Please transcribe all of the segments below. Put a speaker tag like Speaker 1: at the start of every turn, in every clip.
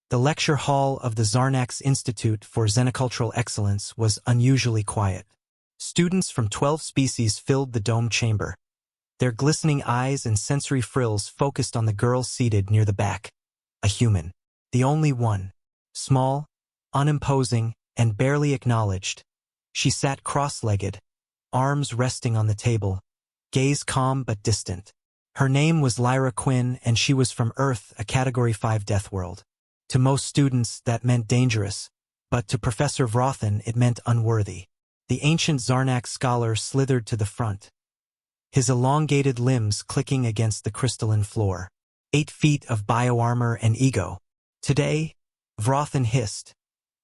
Speaker 1: The lecture hall of the Zarnax Institute for Xenocultural Excellence was unusually quiet. Students from 12 species filled the dome chamber, their glistening eyes and sensory frills focused on the girl seated near the back. A human. The only one. Small, unimposing, and barely acknowledged. She sat cross-legged, arms resting on the table, gaze calm but distant. Her name was Lyra Quinn, and she was from Earth, a Category 5 Deathworld. To most students, that meant dangerous, but to Professor Vrothan it meant unworthy. The ancient Zarnax scholar slithered to the front, his elongated limbs clicking against the crystalline floor. 8 feet of bioarmor and ego. Today, Vrothan hissed,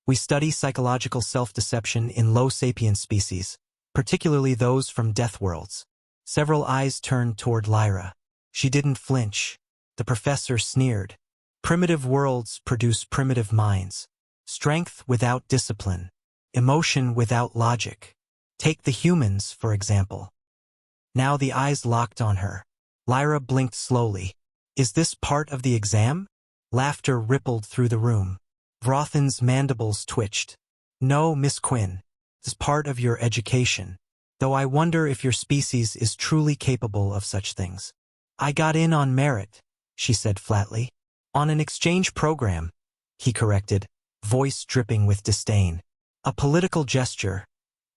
Speaker 1: we study psychological self-deception in low sapient species, particularly those from Deathworlds. Several eyes turned toward Lyra. She didn't flinch. The professor sneered. Primitive worlds produce primitive minds. Strength without discipline. Emotion without logic. Take the humans, for example. Now the eyes locked on her. Lyra blinked slowly. Is this part of the exam? Laughter rippled through the room. Vrothan's mandibles twitched. No, Miss Quinn. It's part of your education. Though I wonder if your species is truly capable of such things. I got in on merit, she said flatly. On an exchange program, he corrected, voice dripping with disdain. A political gesture,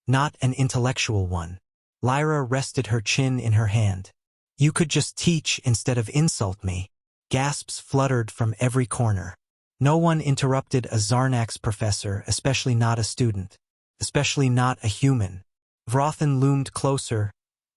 Speaker 1: not an intellectual one. Lyra rested her chin in her hand. You could just teach instead of insult me. Gasps fluttered from every corner. No one interrupted a Zarnax professor, especially not a student. Especially not a human. Vrothan loomed closer,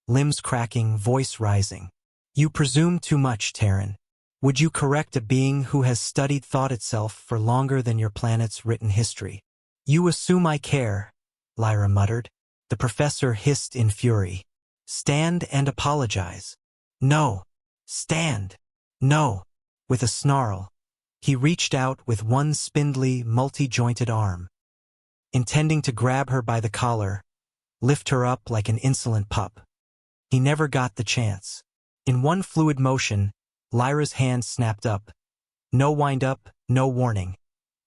Speaker 1: limbs cracking, voice rising. You presume too much, Terran. Would you correct a being who has studied thought itself for longer than your planet's written history? You assume I care, Lyra muttered. The professor hissed in fury. Stand and apologize. No. Stand. No. With a snarl, he reached out with one spindly, multi-jointed arm, intending to grab her by the collar, lift her up like an insolent pup. He never got the chance. In one fluid motion, Lyra's hand snapped up. No wind-up, no warning,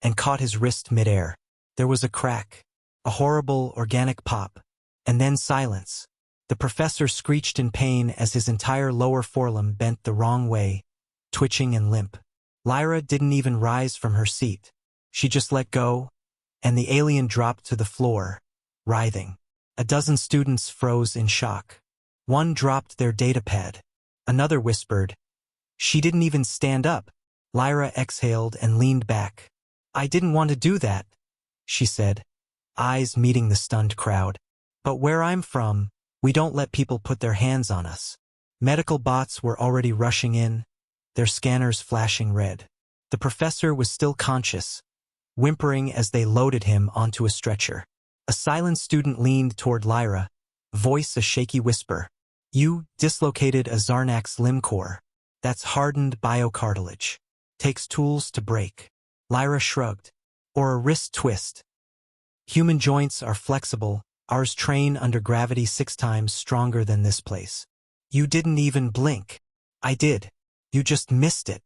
Speaker 1: and caught his wrist midair. There was a crack, a horrible, organic pop, and then silence. The professor screeched in pain as his entire lower forelimb bent the wrong way, twitching and limp. Lyra didn't even rise from her seat. She just let go, and the alien dropped to the floor, writhing. A dozen students froze in shock. One dropped their datapad. Another whispered, she didn't even stand up. Lyra exhaled and leaned back. I didn't want to do that, she said, eyes meeting the stunned crowd. But where I'm from, we don't let people put their hands on us. Medical bots were already rushing in, their scanners flashing red. The professor was still conscious, whimpering as they loaded him onto a stretcher. A silent student leaned toward Lyra, voice a shaky whisper. You dislocated a Zarnax limb core. That's hardened biocartilage. Takes tools to break. Lyra shrugged. Or a wrist twist. Human joints are flexible, ours train under gravity 6 times stronger than this place. You didn't even blink. I did. You just missed it.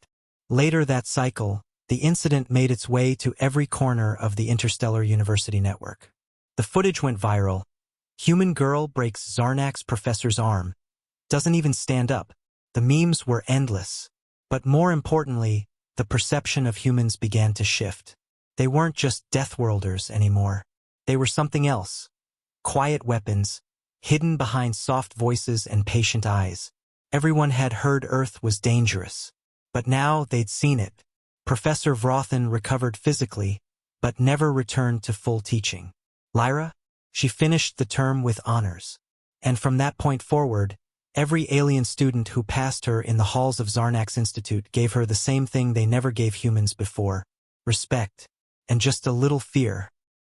Speaker 1: Later that cycle, the incident made its way to every corner of the Interstellar University network. The footage went viral. Human girl breaks Zarnax professor's arm. Doesn't even stand up. The memes were endless. But more importantly, the perception of humans began to shift. They weren't just Deathworlders anymore. They were something else. Quiet weapons, hidden behind soft voices and patient eyes. Everyone had heard Earth was dangerous. But now they'd seen it. Professor Vrothan recovered physically, but never returned to full teaching. Lyra? She finished the term with honors. And from that point forward, every alien student who passed her in the halls of Zarnax Institute gave her the same thing they never gave humans before. Respect. And just a little fear.